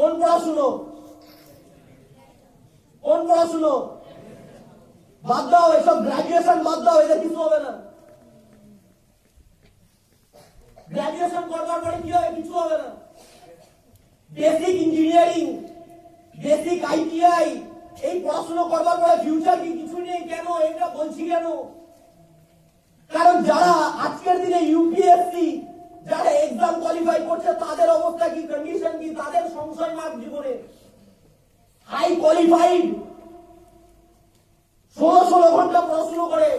কোন পড়াশুনো? কোন পড়াশুনো? বাদ দাও এসব, গ্রাজুয়েশন বাদ দাও, এদের কিছু হবে না। গ্রাজুয়েশন করবার পরে কি হবে? কিছু হবে না। বেসিক ইঞ্জিনিয়ারিং, বেসিক আইটিআই, এই পড়াশোনা করবার পরে ফিউচার কি? কিছু নেই। কেন এটা বলছি? কেন? কারণ যারা আজকের দিনে ইউপিএসসি যারা এক্সাম কোয়ালিফাই করছে তাদের অবস্থা কি, কন্ডিশন কি? তাদের সংশয় মার্ক জীবনে হাই কোয়ালিফাইড 16 ঘন্টা পড়াশোনা করে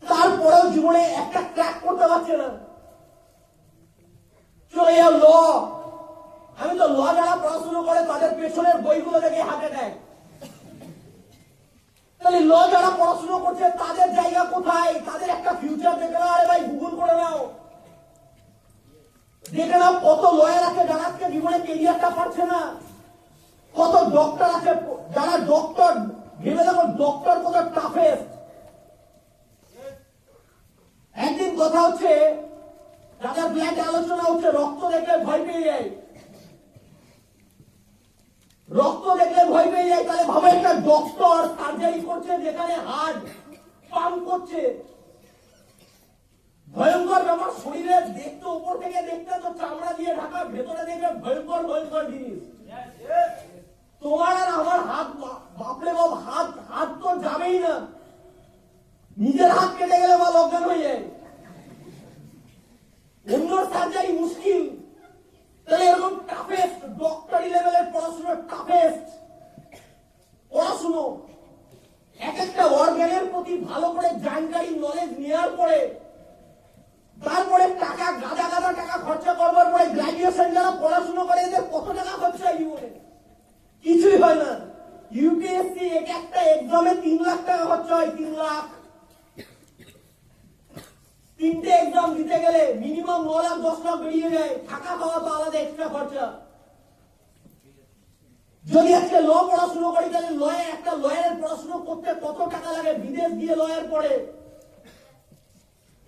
তারপরেও জীবনে একটা ক্র্যাক করতে পারছে না। চলে যাও ল। আমি তো ল যারা পড়াশোনা করে তাদের পেছনের বইগুলো দেখে হার্ট অ্যাটাক। তাহলে ল যারা পড়াশোনা করছে তাদের জায়গা কোথায়? তাদের একটা ফিউচার দেখে নাও। আরে ভাই গুগল করে নাও, দেখে নাও কত লয়ার আছে যারা আজকে জীবনে কেরিয়ারটা পাচ্ছে না। কত ডক্টর আছে যারা ডক্টর, ভেবে দেখো ডক্টর কত টাফেস্ট। একদিন কথা হচ্ছে, যাদের ব্লাড আলোচনা হচ্ছে, রক্ত দেখলে ভয় পেয়ে যায়। রক্ত দেখলে ভয় পেয়ে যায়। তাহলে ভাবে একটা ডক্টর সার্জারি করছে যেখানে হার্ট পাম্প করছে, ভয়ঙ্কর ব্যাপার। শরীরের দেখতে উপর থেকে দেখতে তো চামড়া দিয়ে ঢাকা, ভেতরে দেখবে ভয়ঙ্কর ভয়ঙ্কর জিনিস। তোমার আর আমার হাত, বাপরে বাপ, হাত হাত তো যাবেই না। নিজের হাত কেটে গেলে বা অজ্ঞান হয়ে যায়, অন্য সার্জারি মুশকিল। তাহলে এরকম টাফেস্ট ডক্টরি লেভেলের পড়াশোনা, টাফেস্ট পড়াশুনো, এক একটা অর্গানের প্রতি ভালো করে জানকারি নলেজ নেওয়ার পরে তারপরে টাকা, গাদা গাদা টাকা খরচা করবার পরে গ্রাজুয়েশন যারা পড়াশোনা করে এদের কত টাকা খরচা হয় জীবনে? কিছুই হয় না। ইউপিএসসি এক একটা এক্সামে 3 লাখ টাকা খরচা হয়। 3 লাখ। 3টে এক্সাম দিতে গেলে মিনিমাম 9 লাখ 10 লাখ বেরিয়ে যায়। থাকা খাওয়া তো আলাদা এক্সট্রা খরচা। যদি আজকে ল পড়াশোনা করি তাহলে লয়ার, একটা লয়ারের পড়াশোনা করতে কত টাকা লাগে? বিদেশ গিয়ে লয়ার পড়ে,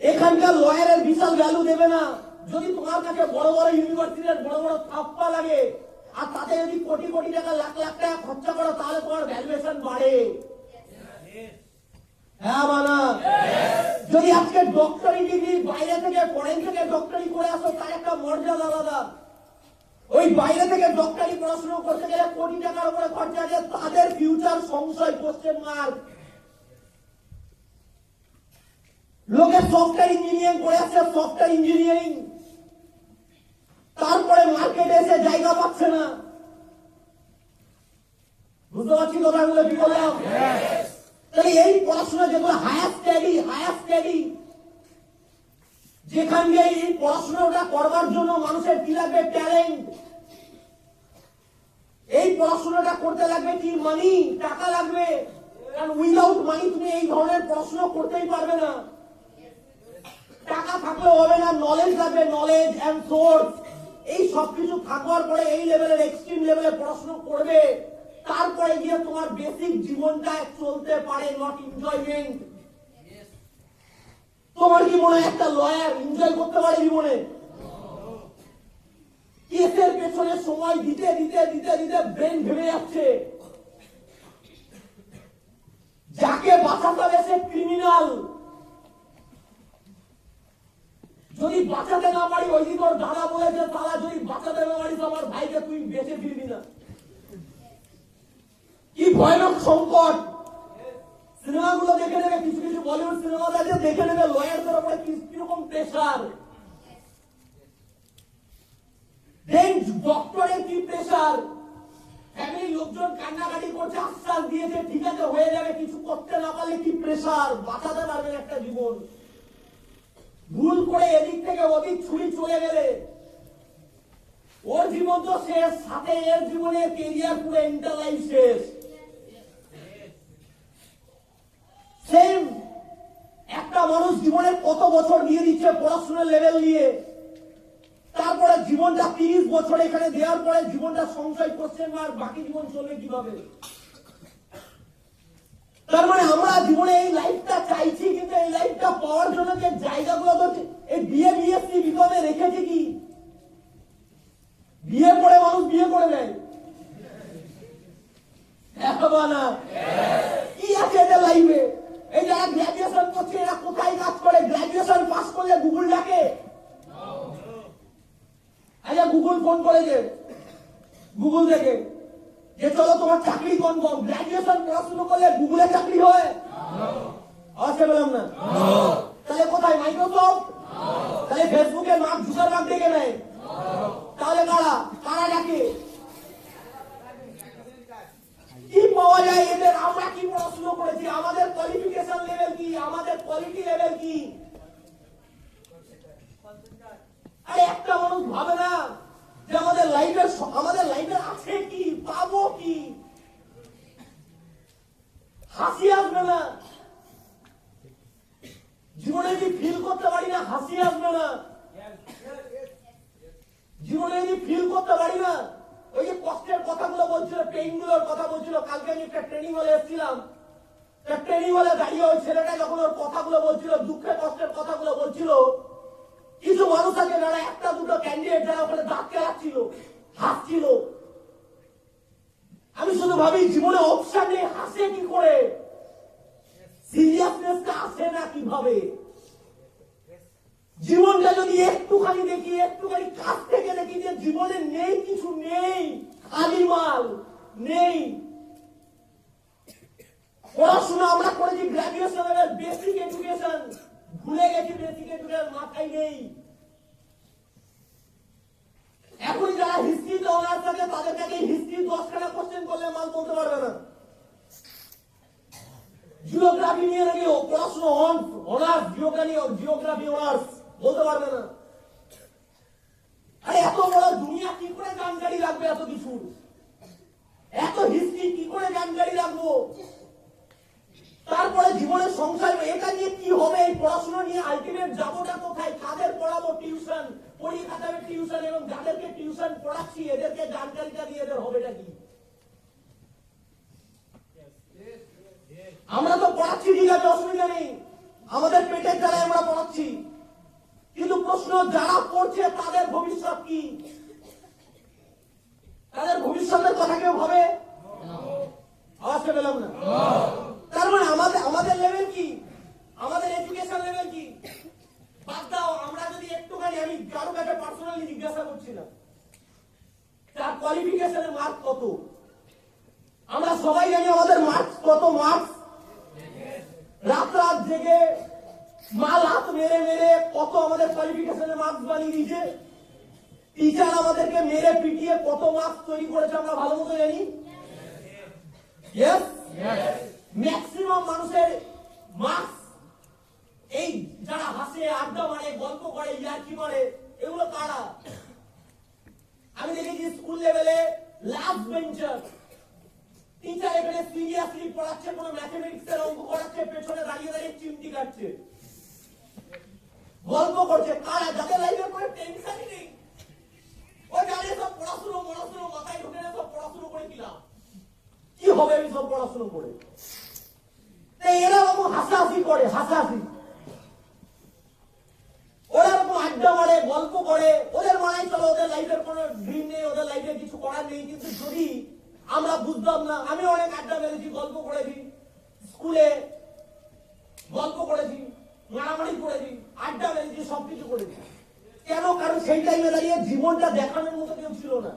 এখানকার লয়ারের বিশাল ভ্যালু দেবে না। যদি তোমার কাছে বড় বড় ইউনিভার্সিটির বড় বড় থাপ্পা লাগে আর তাতে যদি কোটি কোটি টাকা, লাখ লাখ টাকা খরচা করো, তাহলে তোমার ভ্যালুয়েশন বাড়ে। হ্যাঁ মানা? যদি আজকে ডক্টরি ডিগ্রি বাইরে থেকে, ফরেন থেকে ডক্টরি করে আসো, তার একটা মর্যাদা আলাদা। ওই বাইরে থেকে ডক্টরি পড়াশোনা করতে গেলে কোটি টাকার উপরে খরচা আছে, তাদের ফিউচার সংশয়, কোশ্চেন মার্ক। লোকে সফটওয়্যার ইঞ্জিনিয়ারিং করে আসছে, সফটওয়্যার ইঞ্জিনিয়ারিং, তারপরে মার্কেটে এসে জায়গা পাচ্ছে না। বুঝতে পারছি কথাগুলো কি বললাম? তাহলে এই পড়াশোনা যেগুলো হায়ার স্টাডি, যেখানে এই পড়াশোনাটা করবার জন্য মানুষের কি লাগবে? ট্যালেন্ট। এই পড়াশোনাটা করতে লাগবে কি? মানি, টাকা লাগবে। কারণ উইদাউট মানি তুমি এই ধরনের পড়াশোনা করতেই পারবে না। টাকা থাকলে হবে না, নলেজ লাগবে, নলেজ এন্ড সোর্স। এই সবকিছু থাকবার পরে এই লেভেলের, এক্সট্রিম লেভেলে পড়াশোনা করবে, তারপরে গিয়ে তোমার বেসিক জীবনটা চলতে পারে, নট এনজয়মেন্ট। তোমার কি মনে হয় একটা লয়ার এনজয় করতে পারে জীবনে? কেসের পেছনে সময় দিতে দিতে দিতে দিতে ব্রেন ভেঙে যাচ্ছে। যাকে বাঁচাতে হবে সে ক্রিমিনাল। যদি বাঁচাতে না পারি, ওই দিন ওর দাদা বলেছে, তারা যদি বাঁচাতে না পারিস আমার ভাইকে, তুই বেঁচে ফিরবি না। কি ভয়ানক সংকট। সিনেমাগুলো দেখে নেবে, কিছু কিছু বলিউড সিনেমা আছে, দেখে নেবে লয়ারদের উপরে কিরকম প্রেশার, দেন ডক্টরের কি প্রেশার। ফ্যামিলি লোকজন কান্নাকাটি করছে, আশ্বাস দিয়েছে ঠিক আছে হয়ে যাবে, কিছু করতে না পারলে কি প্রেশার, বাঁচাতে পারবেন একটা জীবন। ভুল করে এদিক থেকে ওদিক ছুরি চলে গেলে ওর জীবন তো শেষ, সাথে এর জীবনে কেরিয়ার পুরো ইন্টার লাইফ শেষ। সেম একটা মানুষ জীবনের কত বছর দিয়ে দিচ্ছে পড়াশোনার লেভেল নিয়ে, তারপরে জীবনটা 30 বছর এখানে দেওয়ার পরে জীবনটা সংশয় কোশ্চেন মার্ক, বাকি জীবন চলবে কিভাবে? তার মানে আমরা জীবনে এই লাইফটা চাইছি, কিন্তু এই লাইফটা পাওয়ার জন্য যে জায়গাগুলো তো এই বিএ বিএসসি বিকমে রেখেছি কি? বিয়ে পড়ে মানুষ বিয়ে করে নেয়। না কি আছে এদের লাইফে? এই যারা গ্রাজুয়েশন করছে এরা কোথায় কাজ করে? গ্রাজুয়েশন পাস করলে গুগল ডাকে? আচ্ছা গুগল ফোন করেছে গুগল থেকে যে চলো তোমার চাকরি কনফার্ম। গ্রাজুয়েশন পড়াশোনা করলে গুগলে চাকরি হয়? আচ্ছা বললাম না। তাহলে কোথায়? মাইক্রোসফট? তাহলে ফেসবুকে মার্ক জুকারবার্গ ডেকে নেয়? তাহলে কারা কারা ডাকে? কি পাওয়া যায় এদের? আমরা কি পড়াশোনা করেছি? আমাদের কোয়ালিফিকেশন লেভেল কি? আমাদের কোয়ালিটি লেভেল কি? আরে একটা মানুষ ভাবে না যে আমাদের লাইফের আছে কি, পাবো কি? হাসি আসবে না জীবনে যদি ফিল করতে পারি না? হাসি আসবে না জীবনে যদি ফিল করতে পারি না? ওই যে কষ্টের কথাগুলো বলছিল, পেইন গুলোর কথা বলছিল। কালকে আমি একটা ট্রেনিং হলে এসেছিলাম, ট্রেনিং হলে দাঁড়িয়ে ওই ছেলেটা যখন ওর কথাগুলো বলছিল, দুঃখের কষ্টের কথাগুলো বলছিল, কিছু মানুষ আছে যারা একটা দুটো ক্যান্ডিডেট যারা ওখানে দাঁত কেলাচ্ছিল, হাসছিল। আমি শুধু ভাবি জীবনে অপশন নেই, হাসে কি করে? সিরিয়াসনেসটা আসে না কিভাবে? জীবনটা যদি একটুখানি দেখি, একটুখানি কাছ থেকে দেখি যে জীবনে নেই, কিছু নেই, খালি মাল নেই। পড়াশোনা আমরা করেছি গ্রাজুয়েশন লেভেল, বেসিক এডুকেশন ভুলে গেছি, বেসিক এডুকেশন মাথায় নেই। এখন যারা হিস্ট্রিতে অনার্স থাকে তাদের কাছে হিস্ট্রি 10খানা কোশ্চেন করলে মাল বলতে পারবে না। জিওগ্রাফি নিয়ে নাকি পড়াশোনা অনার্স, জিওগ্রাফি অনার্স বলতে পারবে না। আরে এত বড় দুনিয়া কি করে জানকারি লাগবে? এত কিছু, এত হিস্ট্রি কি করে জানকারি রাখবো? তারপরে জীবনের সংসার এটা নিয়ে কি হবে? এই পড়াশোনা নিয়ে আলটিমেট যাবোটা কোথায়? কাদের পড়াবো? টিউশন, পরীক্ষা দেবে টিউশন, এবং যাদেরকে টিউশন পড়াচ্ছি এদেরকে জানকারিটা দিয়ে এদের হবেটা কি? আমরা তো পড়াচ্ছি, ঠিক আছে, অসুবিধা নেই, আমাদের পেটের জ্বালায় আমরা পড়াচ্ছি, কিন্তু প্রশ্ন যারা পড়ছে তাদের ভবিষ্যৎ কি? তাদের ভবিষ্যতের কথা কেউ ভাবে? আওয়াজটা পেলাম না। তার মানে আমাদের লেভেল কি? আমাদের এডুকেশন লেভেল কি? বাদ দাও, আমরা যদি একটুখানি, আমি কারো কাছে পার্সোনালি জিজ্ঞাসা করছিলাম তার কোয়ালিফিকেশনের মার্ক কত? আমরা সবাই জানি আমাদের মার্কস কত। মার্কস রাত রাত জেগে মাল হাত মেরে মেরে কত আমাদের কোয়ালিফিকেশনের মার্কস বানিয়ে দিয়েছে। টিচার আমাদেরকে মেরে পিটিয়ে কত মার্কস তৈরি করেছে আমরা ভালো মতো জানি। ম্যাক্সিমাম মানুষের মার্কস, এই যারা হাসে, আড্ডা মারে, গল্প করে, ইয়ার্কি মারে, এগুলো কারা? আমি দেখেছি স্কুল লেভেলে লাস্ট বেঞ্চার টিচার এখানে সিরিয়াসলি পড়াচ্ছে, কোনো ম্যাথমেটিক্স এর অঙ্ক করাচ্ছে, পেছনে দাঁড়িয়ে দাঁড়িয়ে চিমটি কাটছে, গল্প করছে। কারা? যাদের লাইফের কোনো টেনশনই নেই। ওই জানে সব পড়াশুনো মাথায় ঢুকে না, সব পড়াশুনো করে কিলাম, কি হবে আমি সব পড়াশুনো করে? এরা রকম হাসাহাসি করে, হাসাহাসি, ওরা রকম আড্ডা মারে, গল্প করে, ওদের মানাই চলো, ওদের লাইফের কোনো ড্রিম নেই, ওদের লাইফে কিছু করার নেই। কিন্তু যদি আমরা বুঝতাম না, আমি অনেক আড্ডা মেরেছি, গল্প করেছি, স্কুলে গল্প করেছি, মারামারি করেছি, আড্ডা মেরেছি, সবকিছু করেছি। কেন? কারণ সেই টাইমে দাঁড়িয়ে জীবনটা দেখানোর মতো কেউ ছিল না।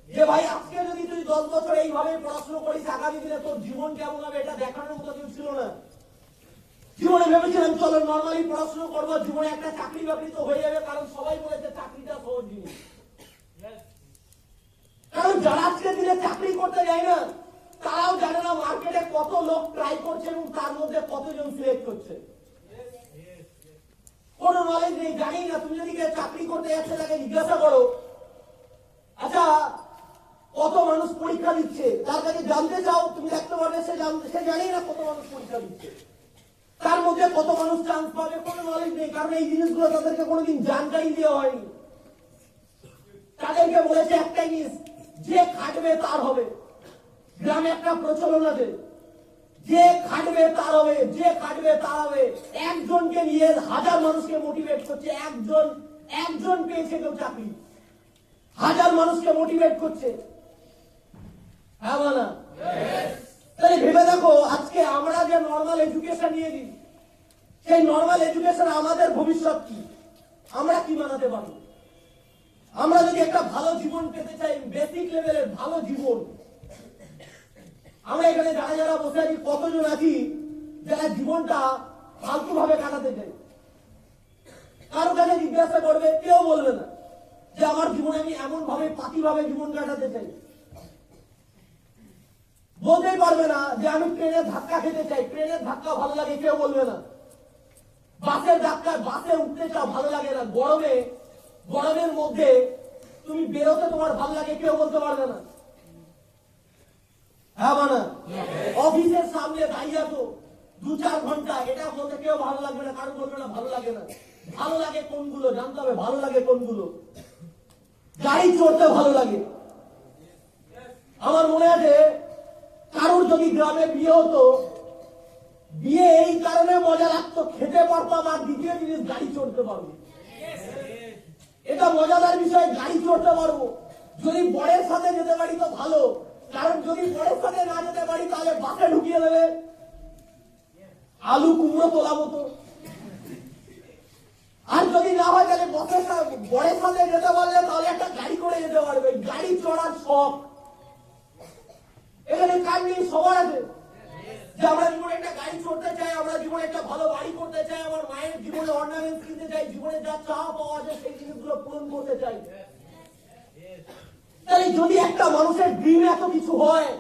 যে ভাই আজকে যদি তুই 10 বছর এইভাবে পড়াশোনা করিস, আগামী দিনে তোর জীবন কেমন হবে এটা দেখানোর মতো কেউ ছিল না। জীবনে ভেবেছিলাম চলো নর্মালি পড়াশোনা করবো, জীবনে একটা চাকরি বাকরি তো হয়ে যাবে, কারণ সবাই বলেছে চাকরিটা সহজ জিনিস। কারণ যারা আজকে দিনে চাকরি করতে যায় না তারাও জানে না মার্কেটে কত লোক ট্রাই করছে এবং তার মধ্যে কতজন সিলেক্ট হচ্ছে, কোন নলেজ নেই, জানি না। তুমি যদি চাকরি করতে যাচ্ছে তাকে জিজ্ঞাসা করো, আচ্ছা কত মানুষ পরীক্ষা দিচ্ছে, তার কাছে জানতে চাও, তুমি দেখতে পারবে সে জানি না কত মানুষ পরীক্ষা দিচ্ছে, তার মধ্যে কত মানুষ চান্স পাবে, কোনো নলেজ নেই। কারণ এই জিনিসগুলো তাদেরকে কোনোদিন জানকারি দেওয়া হয়নি। তাদেরকে বলেছে একটাই জিনিস, যে খাটবে তার হবে। গ্রামে একটা প্রচলন আছে, যে খাটবে তার হবে, যে খাটবে তার হবে। একজনকে নিয়ে 1000 মানুষকে মোটিভেট করছে, একজন পেয়েছে কেউ চাকরি, হাজার মানুষকে মোটিভেট করছে। হ্যাঁ বা না? তাহলে ভেবে দেখো, আজকে আমরা যে নর্মাল এডুকেশন নিয়ে দিই, সেই নর্মাল এডুকেশন আমাদের ভবিষ্যৎ কি, আমরা কি বানাতে পারবো? আমরা যদি একটা ভালো জীবন পেতে চাই, বেসিক লেভেলের ভালো জীবন, আমরা এখানে যারা যারা বসে আছি কতজন আছি যারা জীবনটা ফালতু ভাবে কাটাতে চাই? কারো কাছে জিজ্ঞাসা করবে, কেউ বলবে না যে আমার জীবনে আমি এমন ভাবে পাতি ভাবে জীবন কাটাতে চাই। বলতেই পারবে না যে আমি ট্রেনের ধাক্কা খেতে চাই, ট্রেনের ধাক্কা ভালো লাগে, কেউ বলবে না। বাসের ধাক্কা, বাসে উঠতে চাও, ভালো লাগে না। গরমের মধ্যে তুমি বেরোতে তোমার ভালো লাগে, কেউ বলতে পারবে না। হ্যাঁ মানে অফিসের সামনে দাঁড়িয়ে আছো 2-4 ঘন্টা, এটা বলতে কেউ ভালো লাগবে না, কারণ বলবে না ভালো লাগে না। ভালো লাগে কোনগুলো জানতে হবে, ভালো লাগে কোনগুলো। গাড়ি চড়তে ভালো লাগে। আমার মনে আছে কারোর যদি গ্রামে বিয়ে হতো, বিয়ে এই কারণে মজা লাগতো, খেতে পারতাম, আর দ্বিতীয় জিনিস গাড়ি চড়তে পারবো। এটা মজাদার বিষয়, গাড়ি চড়তে পারবো। যদি বরের সাথে যেতে পারি তো ভালো, কারণ যদি বরের সাথে না যেতে পারি তাহলে বাসে ঢুকিয়ে দেবে, আলু কুমড়ো তোলা মতো। আর যদি না হয় তাহলে বরের সাথে যেতে পারলে তাহলে একটা গাড়ি করে যেতে পারবে। গাড়ি চড়ার শখ এখানে কার নেই? সবার আছে। যে আমরা জীবনে একটা গাড়ি চড়তে চাই, আমরা জীবনে একটা ভালো বাড়ি করতে চাই, আমার মায়ের জীবনে অর্নামেন্টস কিনতে চাই, জীবনে যা চাওয়া পাওয়া যায় সেই জিনিসগুলো পূরণ করতে চাই। তাহলে যদি একটা মানুষের ড্রিম এত কিছু হয়,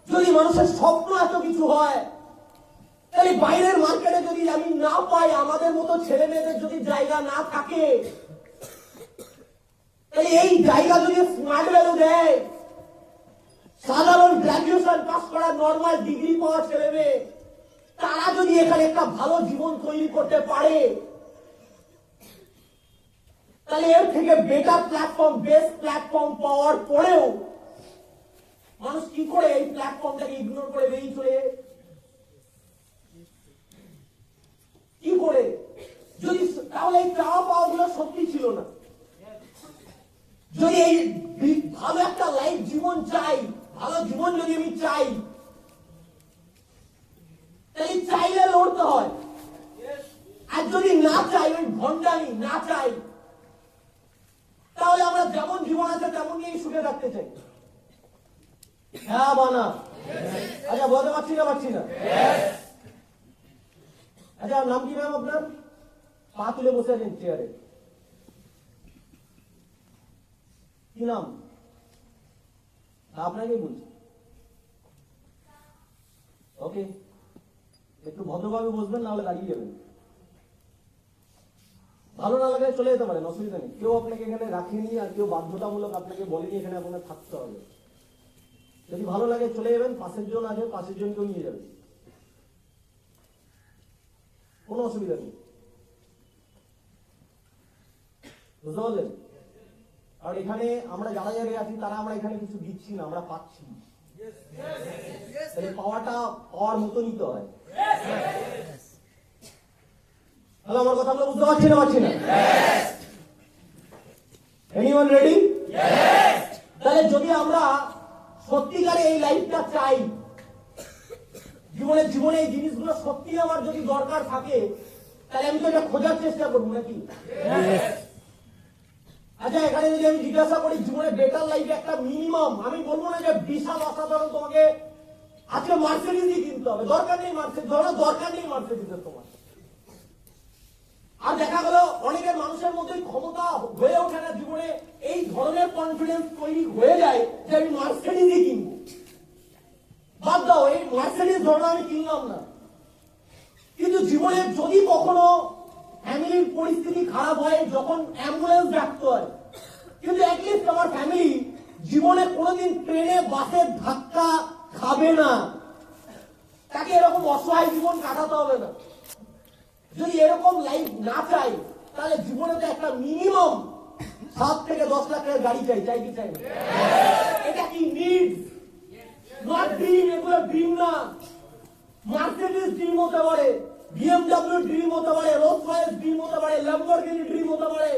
যদি মানুষের স্বপ্ন এত কিছু হয়, তাহলে বাইরের মার্কেটে যদি আমি না পাই, আমাদের মতো ছেলে মেয়েদের যদি জায়গা না থাকে, তাহলে এই জায়গা যদি স্মার্ট ভ্যালু দেয়, সাধারণ গ্রাজুয়েশন পাস করা নর্মাল ডিগ্রি পাওয়া ছেলে মেয়ে, তারা যদি এখানে একটা ভালো জীবন তৈরি করতে পারে, তাহলে এর থেকে বেটার প্ল্যাটফর্ম, বেস্ট প্ল্যাটফর্ম পাওয়ার পরেও মানুষ কি করে এই প্ল্যাটফর্মটাকে ইগনোর করে বেরিয়ে চলে? কি করে? যদি তাহলে এই চাওয়া পাওয়া গুলো সত্যি ছিল না। যদি এই ভালো একটা লাইফ জীবন চাই, ভালো জীবন যদি আমি চাই, তাহলে চাইলে লড়তে হয়। আর যদি না চাই, ওই ভণ্ডামি না চাই, তাহলে আমরা যেমন জীবন আছে তেমন নিয়েই সুখে থাকতে চাই। হ্যাঁ বানা? আচ্ছা বলতে পারছি না? আচ্ছা নাম কি ম্যাম আপনার? পা তুলে বসে আছেন চেয়ারে, কি নাম? আপনাকে বলছি। ওকে, একটু ভদ্রভাবে বসবেন, নাহলে দাঁড়িয়ে যাবেন। ভালো না লাগলে চলে যেতে পারেন, অসুবিধা নেই। কেউ আপনাকে এখানে রাখেনি, আর কেউ বাধ্যতামূলক আপনাকে বলেনি এখানে আপনার থাকতে হবে। যদি ভালো লাগে চলে যাবেন, পাশের জন আছে, পাশের জনকেও নিয়ে যাবেন, কোনো অসুবিধা নেই। বুঝতে পারলেন? আর এখানে আমরা যারা যারা আছি তারা আমরা এখানে কিছু দিচ্ছি না, আমরা পাচ্ছি। পাওয়াটা পাওয়ার মতো নিতে হয়। তাহলে আমার কথা আমরা বুঝতে পারছি না? Anyone ready? তাহলে যদি আমরা সত্যিকারে এই লাইফটা চাই, জীবনে এই জিনিসগুলো সত্যি আমার যদি দরকার থাকে, তাহলে আমি তো এটা খোঁজার চেষ্টা করবো নাকি? আচ্ছা এখানে যদি আমি জিজ্ঞাসা করি জীবনে বেটার লাইফে একটা মিনিমাম, আমি বলবো না যে বিশাল অসাধারণ তোমাকে আজকে মার্সিডিজই কিনতে হবে, দরকার নেই মার্সিডিজের তোমার। আর দেখা গেল অনেকের মানুষের মধ্যে ক্ষমতা হয়ে ওঠে না জীবনে, এই ধরনের কনফিডেন্স তৈরি হয়ে যায় যে আমি মার্সিডিজই কিনবো। বাদ দাও, এই মার্সিডিজ ধরো আমি কিনলাম না, কিন্তু জীবনে যদি কখনো ফ্যামিলির পরিস্থিতি খারাপ হয়, যখন অ্যাম্বুলেন্স ডাকতে হয়, কিন্তু অ্যাটলিস্ট আমার ফ্যামিলি জীবনে কোনোদিন ট্রেনে বাসের ধাক্কা খাবে না, তাকে এরকম অসহায় জীবন কাটাতে হবে না। যদি এরকম লাইফ না চাই, তাহলে জীবনে তো একটা মিনিমাম 7 থেকে 10 লাখ টাকার গাড়ি চাই কি চাই? এটা কি নিডস, নট ড্রিম। এগুলো ড্রিম না। মার্সিডিজ ড্রিম হতে পারে, BMW ড্রিম হতে পারে, রোলস রয়েস ড্রিম হতে পারে, ল্যাম্বরগিনি ড্রিম হতে পারে,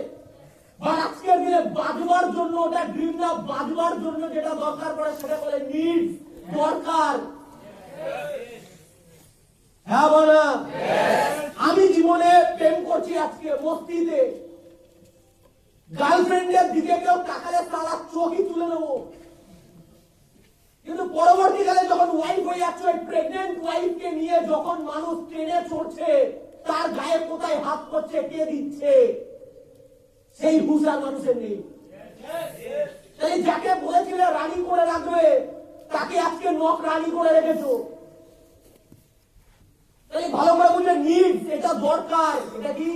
বা আজকের দিনে বাজবা বাঁচবার জন্য, ওটা ড্রিম না, বাঁচবার জন্য যেটা দরকার পড়ে সেটা বলে নিডস, দরকার। হ্যাঁ বলা, আমি জীবনে প্রেম করছি আজকে মস্তিতে, গার্লফ্রেন্ডের দিকে কেউ তাকালে তারা চোখই তুলে নেবো, কিন্তু পরবর্তীকালে যখন ওয়াইফ হয়ে যাচ্ছে, ওই প্রেগনেন্ট ওয়াইফকে নিয়ে যখন মানুষ ট্রেনে চড়ছে, তার গায়ে কোথায় হাত করছে, কে দিচ্ছে, সেই হুঁশ আর মানুষের নেই। তাই যাকে বলেছিলে রানী করে রাখবে, তাকে আজকে নখ রানী করে রেখেছো। তাই ভালো করে বুঝলে নিডস, এটা দরকার। এটা কি?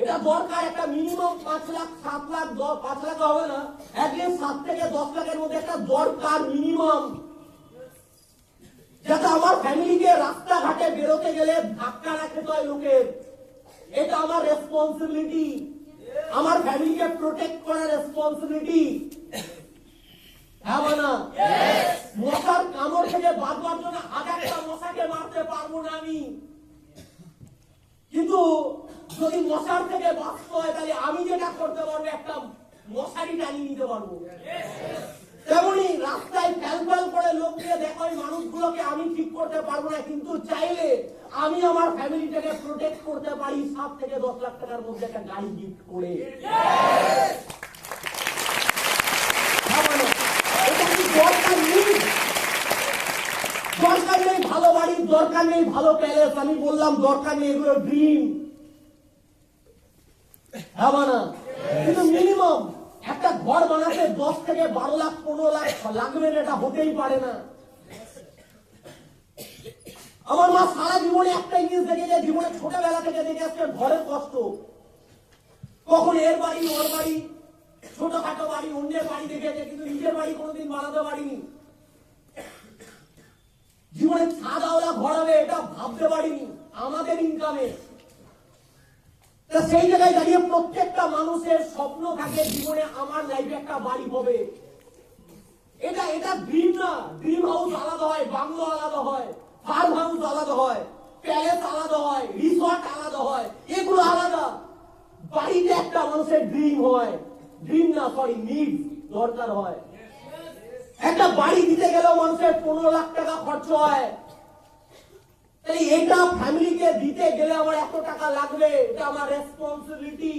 এটা দরকার। একটা মিনিমাম 5 লাখ 7 লাখ 5 লাখ হবে না, অ্যাটলিস্ট 7 থেকে 10 লাখের মধ্যে একটা দরকার মিনিমাম, যাতে আমার ফ্যামিলিকে রাস্তাঘাটে বেরোতে গেলে ধাক্কা না খেতে হয় লোকের। এটা আমার রেসপন্সিবিলিটি, আমার ফ্যামিলিকে প্রোটেক্ট করার রেসপন্সিবিলিটি। হ্যাঁ না? মশার কামড় থেকে বাঁচবার জন্য 1000টা মশাকে মারতে পারবো না আমি, কিন্তু যদি মশার থেকে বাঁচতে হয় তাহলে আমি যেটা করতে পারবো, একটা মশারি টানিয়ে নিতে পারবো। তেমনি রাস্তায় ফ্যাল করে লোককে দেখো, মানুষগুলোকে আমি ঠিক করতে পারবো না, কিন্তু চাইলে আমি আমার ফ্যামিলিটাকে প্রোটেক্ট করতে পারি 7 থেকে 10 লাখ টাকার মধ্যে একটা গাড়ি গিফট করে। এটা কি দরকার নেই? দরকার নেই ভালো বাড়ির, দরকার নেই ভালো প্যালেস, আমি বললাম দরকার নেই, এগুলো ড্রিম। হ্যাঁ না? কিন্তু মিনিমাম একটা ঘর বানাতে 10 থেকে 12 লাখ 15 লাখ লাগবে, এটা হতেই পারে না। আমার মা সারা জীবনে একটা জিনিস দেখেছে, জীবনে ছোটবেলা থেকে দেখে আসছে ঘরের কষ্ট। কখন এর বাড়ি ওর বাড়ি, ছোটখাটো বাড়ি, অন্যের বাড়ি দেখেছে, কিন্তু নিজের বাড়ি কোনোদিন বানাতে পারিনি। জীবনে ছাদাওয়ালা ঘর হবে এটা ভাবতে পারিনি আমাদের ইনকামে। সেই জায়গায় দাঁড়িয়ে প্রত্যেকটা মানুষের স্বপ্ন থাকে জীবনে আমার লাইফে একটা বাড়ি হবে। এটা ড্রিম না। ড্রিম হাউস আলাদা হয়, বাংলো আলাদা হয়, ফার্ম হাউস আলাদা হয়, প্যালেস আলাদা হয়, রিসর্ট আলাদা হয়, এগুলো আলাদা। বাড়িতে একটা মানুষের ড্রিম হয়, ড্রিম না সরি নিড, দরকার হয়। একটা বাড়ি দিতে গেলেও মানুষের 15 লাখ টাকা খরচ হয়। তাই এটা ফ্যামিলিকে দিতে গেলে আমার এত টাকা লাগবে, এটা আমার রেসপন্সিবিলিটি।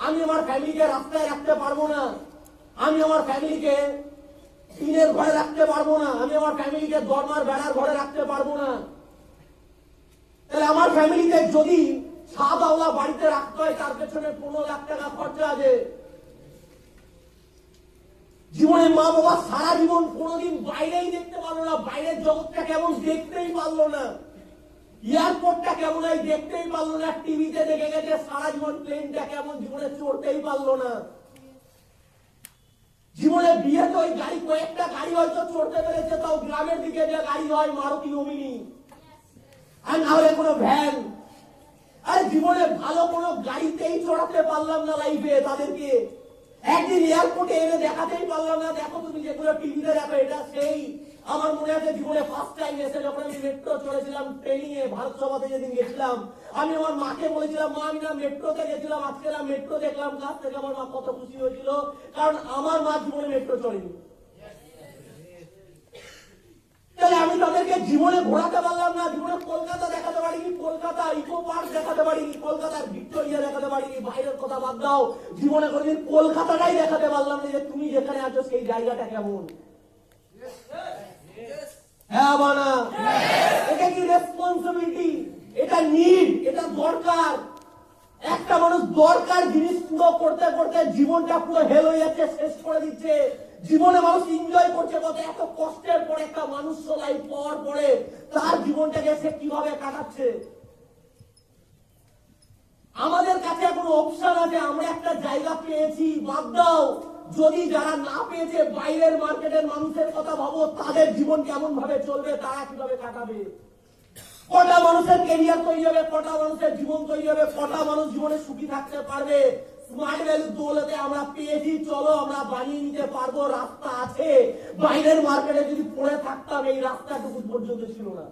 আমি আমার ফ্যামিলিকে রাস্তায় রাখতে পারবো না, আমি আমার ফ্যামিলিকে টিনের ঘরে রাখতে পারবো না, আমি আমার ফ্যামিলিকে দরমার বেড়ার ঘরে রাখতে পারবো না। তাহলে আমার ফ্যামিলিতে যদি ছাদওয়ালা বাড়িতে রাখতে হয়, তার পেছনে 15 লাখ টাকা খরচা আছে। জীবনে মা বাবা সারা জীবন কোনোদিন বাইরেই দেখতে পারলো না, বাইরের জগৎটা কেমন দেখতেই পারলো না, এয়ারপোর্টটা কেমন হয় দেখতেই পারলো না, টিভিতে দেখে গেছে সারা জীবন, প্লেনটা কেমন জীবনে চড়তেই পারলো না। জীবনে বিয়েতে ওই গাড়ি, কয়েকটা গাড়ি হয়তো চড়তে পেরেছে, তাও গ্রামের দিকে যে গাড়ি হয় মারুতি ওমিনি, আর না হলে কোনো ভ্যান। আর জীবনে ভালো কোনো গাড়িতেই চড়াতে পারলাম না লাইফে তাদেরকে। একদিন এয়ারপোর্টে এনে দেখাতেই পারলাম না, দেখো তুমি যেগুলো টিভিতে দেখো এটা সেই। আমার মনে আছে জীবনে ফার্স্ট টাইম এসে যখন আমি মেট্রো চড়েছিলাম ট্রেনিং এ, ভারত সভাতে যেদিন গেছিলাম, আমি আমার মাকে বলেছিলাম, মা আমি না মেট্রোতে গেছিলাম, আজকে না মেট্রো দেখলাম। কাছ থেকে আমার মা কত খুশি হয়েছিল, কারণ আমার মা জীবনে মেট্রো চড়েনি। তাহলে আমি তাদেরকে জীবনে ঘোরাতে পারলাম না, জীবনে কলকাতা দেখাতে পারিনি, কলকাতা ইকো পার্ক দেখাতে পারিনি, কলকাতার ভিক্টোরিয়া দেখাতে পারিনি, বাইরের কথা বাদ দাও, জীবনে কোনদিন কলকাতাটাই দেখাতে পারলাম না যে তুমি যেখানে আছো সেই জায়গাটা কেমন। হ্যাঁ বানা, এটা কি রেসপন্সিবিলিটি, এটা নিড, এটা দরকার। একটা মানুষ দরকার জিনিস পুরো করতে করতে জীবনটা পুরো হেল হয়ে যাচ্ছে, শেষ করে দিচ্ছে। জীবনে মানুষ এনজয় করছে কত, এত কষ্টের পরে একটা মানুষ লাইফ পাওয়ার পরে তার জীবনটাকে সে কিভাবে কাটাচ্ছে। আমাদের কাছে এখন অপশন আছে, আমরা একটা জায়গা পেয়েছি, বাদ দাও যদি যারা না পেয়েছে বাইরের মার্কেটের মানুষের কথা ভাবো, তাদের জীবন কেমন ভাবে চলবে, তারা কিভাবে কাটাবে। কটা মানুষের ক্যারিয়ার তৈরি হবে, কটা মানুষের জীবন তৈরি হবে, কটা মানুষ জীবনে সুখী থাকতে পারবে। স্মার্ট ভ্যালু দৌলতে আমরা পেয়েছি, চলো আমরা বানিয়ে নিতে পারবো, রাস্তা আছে। বাইরের মার্কেটে যদি পড়ে থাকতাম এই রাস্তাটুকু পর্যন্ত ছিল না।